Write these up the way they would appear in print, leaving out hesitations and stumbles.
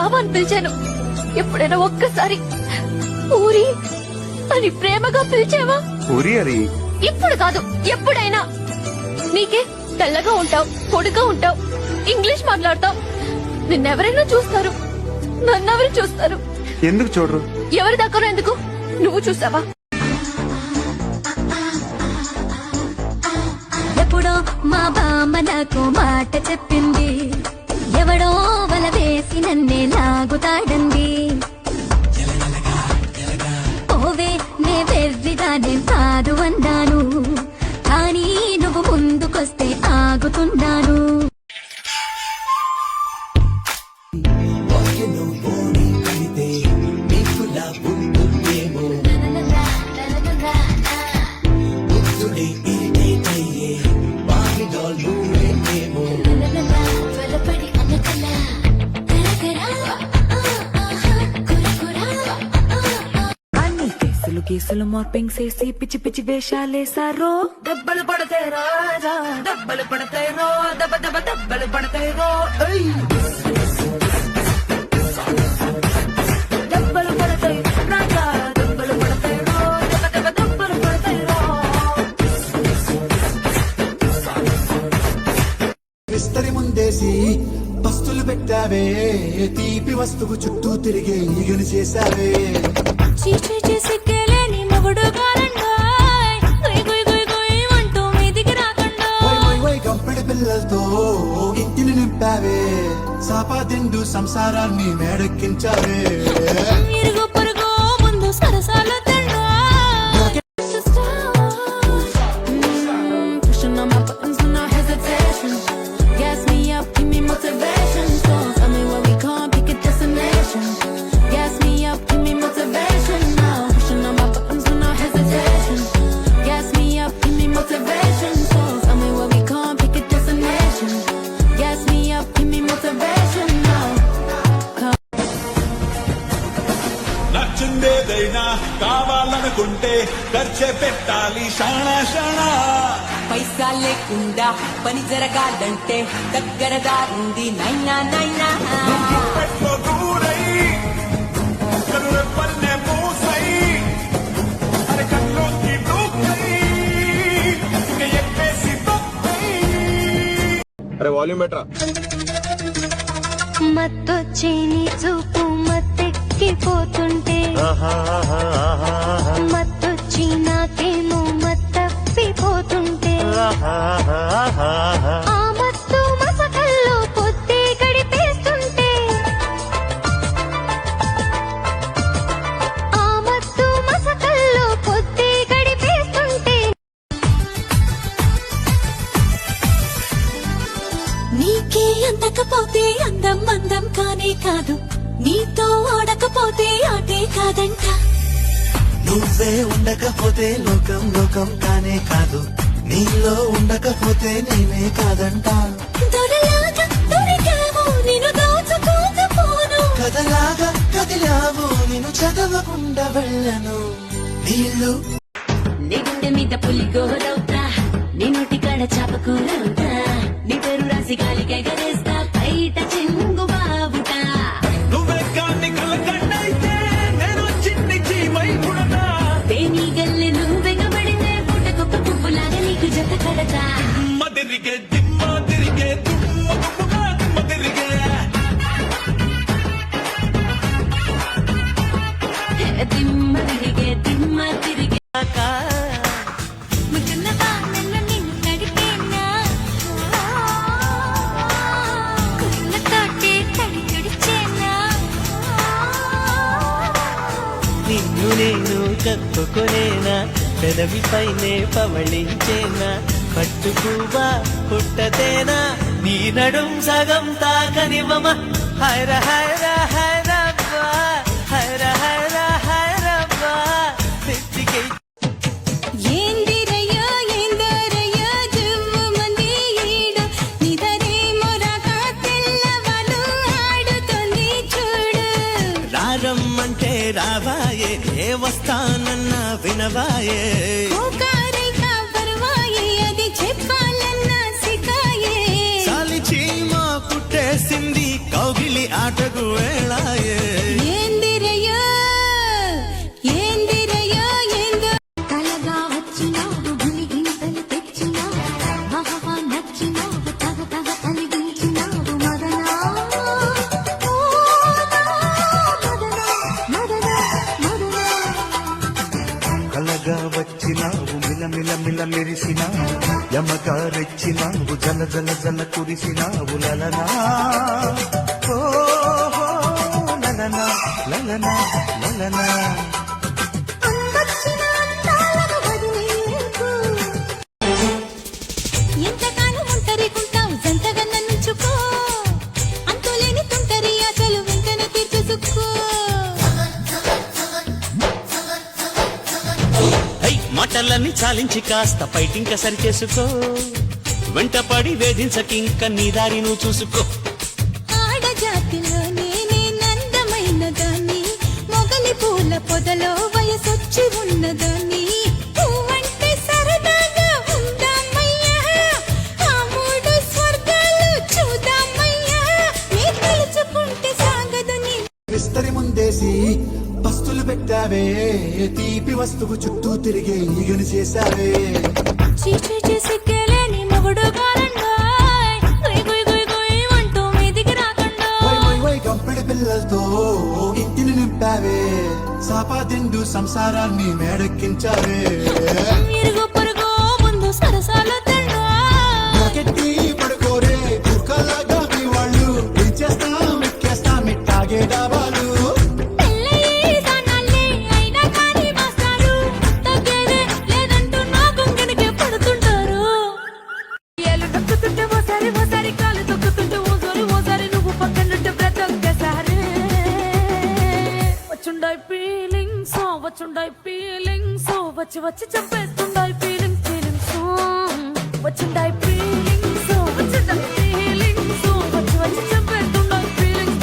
బావా అని పిలిచాను. ఎప్పుడైనా ఒక్కసారి ఊరి అని ప్రేమగా పిలిచావా? పూరి అని ఇప్పుడు కాదు, ఎప్పుడైనా. నీకే తెల్లగా ఉంటావు, పొడుగా ఉంటావు, ఇంగ్లీష్ మాట్లాడతావు. నిన్నెవరైనా చూస్తారు, నన్నెవరు చూస్తారు? ఎందుకు చూడరు? ఎవరి దగ్గర ఎందుకు? నువ్వు చూసావా? ఎప్పుడో మా బామ్మ నాకు మాట చెప్పింది, ఎవడో వల వేసి నన్నే లాగుతాడంది. ఓవే నే వెర్రిదానేం కాదు అన్నాను, కానీ నువ్వు ముందుకొస్తే ఆగుతున్నాను. కేసులు మార్పింగ్ చేసి పిచ్చి పిచ్చి వేషాలేసారో. దెబ్బలు పడతాయి రాజా, దెబ్బలు పడతాయి రో, దెబ్బ దెబ్బ దెబ్బలు పడతాయి రో. దెబ్బలు పడతాయి రాజా, దెబ్బలు పడతాయి రో, దెబ్బ దెబ్బ దెబ్బలు పడతాయి రో. విస్తరి ముందేసి పస్తులు పెట్టావే, తీపి వస్తువు చుట్టూ తిరిగే ఈగను చేశావే. చీచీ చేసి కేలేని మొగుడు గారండాయ్, గుయ్ గుయ్ గుయ్ గుయ్ అంటూ మీదికి రాకండా. వై గంపెడి పిల్లలతో ఇంటిని నింపావే, సాపాదిండు సంసారాన్ని మేడెక్కించావే. ఇరుగు పొరుగు ముందు సరసాలు తండా. Pushing on my buttons with no hesitation. Gas me up, give me motivation. So tell me where we going, pick a destination. Gas me up, give me motivation now. Pushing on my buttons with no hesitation. Gas me up, give me motivation. So tell me where we going, pick a destination. Gas me up, give me motivation now. నచ్చిందేదైనా కావాలనుకుంటే ఖర్చే పెట్టాలి షాణా షాణా. పైసా లేకుండా పని జరగాలంటే దగ్గర దారుంది నైనా నైనా. పెట్లో దూరై కనురెప్పల్నే మూసై అరకట్లోకి దూకై ఇక ఎక్కేసి తొక్కై. అరే వాల్యూమ్ బెటరా. మత్తొచ్చే నీ చూపు మత్తెక్కిపోతుంటే, మత్తొచ్చి నాకేమో మత్తప్పిపోతుంటే, ఆ మత్తు మసకల్లో పొద్దే గడిపేస్తుంటే, ఆ మత్తు మసకల్లో పొద్దే గడిపేస్తుంటే. నీకే అందకపోతే అందం అందం కానే కాదు, నీతో ఆడకపోతే ఆటే కాదంట. నువ్వే ఉండకపోతే లోకం లోకం కానే కాదు, నీలో ఉండకపోతే నేనే కాదంట. దొరలాగా దొరికావు నిన్ను దోచుకోకపోను, కథలాగా కదిలావు నిన్ను చదవకుండా వెళ్ళను. నీళ్ళు నీ గుండె మీద పులి గోరవుతా, నీ నోటి కాడ చాపకూరవుతా, నీ పేరు రాసి గాలికి ఎగరేస్తా, బయట చెంగు బాబుతా. నువ్వే కాన్ని కలకట్టయితే నేను చిన్ని చీమై పుడతా. తేనీ గల్లె నువ్వెగబడితే పుట్టకొక్క పువ్వులాగా నీకు జత కడతా. మదిరిగే దిమ్మ తిరిగే దుమ్మ దుమ్ముగా దిమ్మ తిరిగే. దిమ్మ తిరిగే దిమ్మ తిరిగే ముద్దుల బాణంలో నిన్ను నడిపేనా, కుళ్ళతోటి తడి తుడిచేనా. నిన్ను నేను కప్పుకొనేనా, పెదవి పైనే పవళించేనా, పట్టుకువా పుట్టతేనా, నీ నడుం సగం తాకనివ్వమ. హైర హైర హైరబ్బా, హైర హైర హైరబ్బా, నెత్తికే ఏందిరయ్యో ఏందరయ్యో జువ్వు మంది ఈడు, నిదరే మొరక తెల్లవలు ఆడుతోంది చూడు. రారమ్మంటే రావాయే, ఏ వస్తానన్నా వినవాయే. ఓకారైనా పర్వాయే, అది చెప్పాలన్నా సికాయే. చాలి చీమ పుట్టేసింది కౌగిలి ఆటకు వేళాయే ఏందిరయ్యో ఏందిరయ్యో ఏందో కలగా వచ్చినావు గులిగింతలు తెచ్చినావు మహవా నచ్చినావు తగ తగ కలిగించినావు మదనా ఓ మదనా మదనా మదనా కలగా వచ్చినావు మిలమిల మిల మెరిసినావు యమగా రెచ్చినావు జల జల జల కురిసినావు లలనా ఓ లలనా లలనా లలనా అందొచ్చిన అందాలను వదిలేకు ఎంతకాలం ఒంటరికుంటావు జంటగా నన్నుంచుకో అంతులేని తుంటరి ఆశలు వెంటనే తీర్చుకో హై మాటలన్నీ చాలించి కాస్త ఫైటింగ్ సరి చేసుకో వెంటపడి వేధించకింక నీ దారి నువ్వు చూసుకో ఆడజాతిలో నేనే నందమైన దాన్ని మొగలి పూల పొదలో వయసొచ్చి ఉన్నదాన్ని పువ్వంటే సరదాగా ఉందామయ్యా ఆ మూడు స్వర్గాలు చూద్దామయ్యా నీ తలుచుకుంటే సాగదు నీ విస్తరి ముందేసి పస్తులు పెట్టావే తీపి వస్తువు చుట్టూ తిరిగే ఈగను చేశావే చీచీ చేసిక్కేలేని మొగుడు కారండాయ్ గుయ్ గుయ్ గుయ్ గుయ్ అంటూ మీదికి రాకండా వై వై వై గంపెడి పిల్లలతో ఇంటిని నింపావే సాపాదిండు సంసారాన్ని మేడెక్కించావే ఇరుగు పొరుగు ముందు సరసాలు తండా నాకెట్టి పడుకోరే కుక్కలాగా మీ వాళ్ళు ఏం చేస్తాం ఎక్కేస్తాం ఇట్టాగే డాబాలు పెళ్ళయి సానాళ్ళే అయినా కానీ మాస్తారు తగ్గేదే లేదంటూ నా గుంగెనకే పడుతుంటారు ఏలు నొక్కుతుంటే ఓసారి కాలు తొక్కుతుంటే ఓసారి నువ్వు పక్కనుంటే బ్రతొక్కసారి వచ్చుండాయి ఫీలింగ్స్ వచ్చి వచ్చి చంపేస్తుండాయి ఫీలింగ్స్ వచ్చుండాయి ఫీలింగ్స్ వచ్చి వచ్చి చంపేస్తుండాయి ఫీలింగ్స్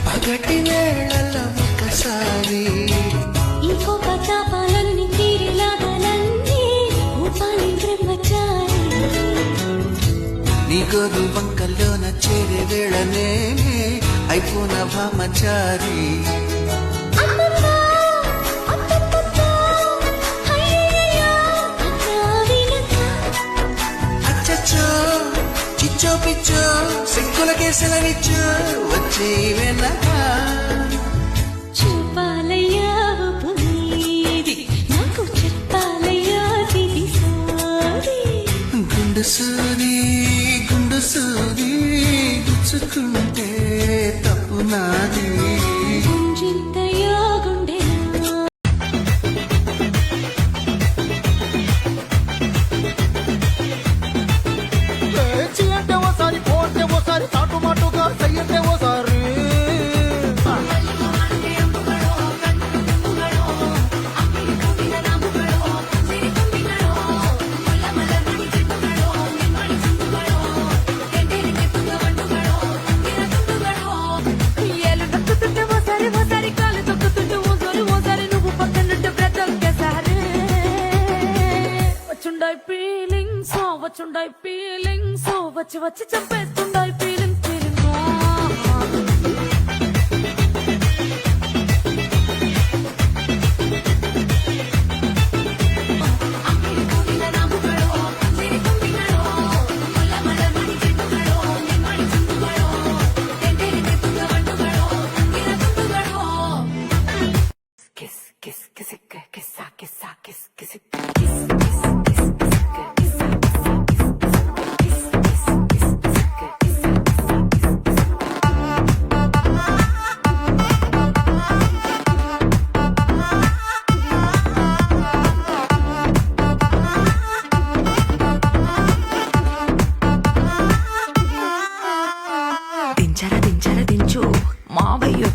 పగటి వేళల ఒకసారి ఇంకో పచాపాలన్నీ తీరిలాగాలన్నీ ఊపాలి బ్రహ్మచారి నీ గోరు వంకల్లోన చేరే వేళనే అయిపోన భామచారి అమ్మమ్మా, అత్తత్తత్తా, అయ్యయ్యయ్యో, అత్తావిలతా. అచ్చచ్చో చిచ్చో పిచ్చో సిక్కులకే సెలవిచ్చో వచ్చే వెనక చూపాలయ్యా పునీది, నాకు చెప్పాలయ్యా తిది సారి. గుండు సూది గుచ్చుకుంటే తప్పు నాది గుంజింతయ్యా గుండెనా. అంటే ఓసారి పోతే ఓసారి చాటుమాటుగా చెయ్యంటే ఓసారి ఏలు నొక్కుతుంటే ఓసారి కాలు తొక్కుతుంటే ఓసారి నువ్వు పక్కనుంటే బ్రతొక్కసారి వచ్చుండాయి ఫీలింగ్స్ వచ్చి వచ్చి చంపేస్తుండాయి ఫీలింగ్స్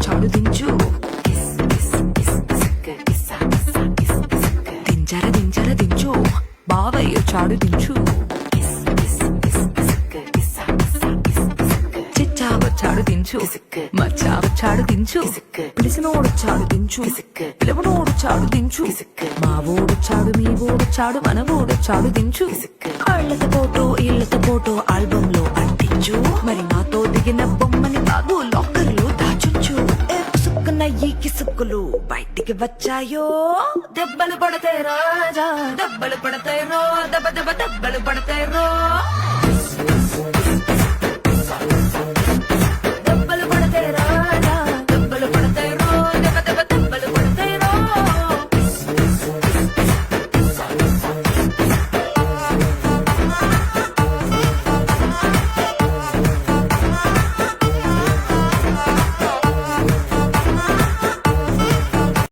చాడు దించు దించర దించు వచ్చాడు దించు చిచ్చా వచ్చాడు దించు మచ్చా వచ్చాడు దించు పిలిసినోడొచ్చాడు దించు పిలవనోడొచ్చాడు దించు మా ఓడొచ్చాడు మీ ఓడొచ్చాడు మన ఓడొచ్చాడు దించు ఇళ్ళతో ఫోటో ఆల్బమ్ లో అంటించు మరి నాతో దిగిన బొమ్మని బాబు లాకర్ లో దాచుంచు సుక్కున ఈ కిసుక్కులు బయటికి వచ్చాయో దెబ్బలు పడతాయి రాజా దెబ్బలు పడతాయి రో దెబ్బలు పడతాయి రో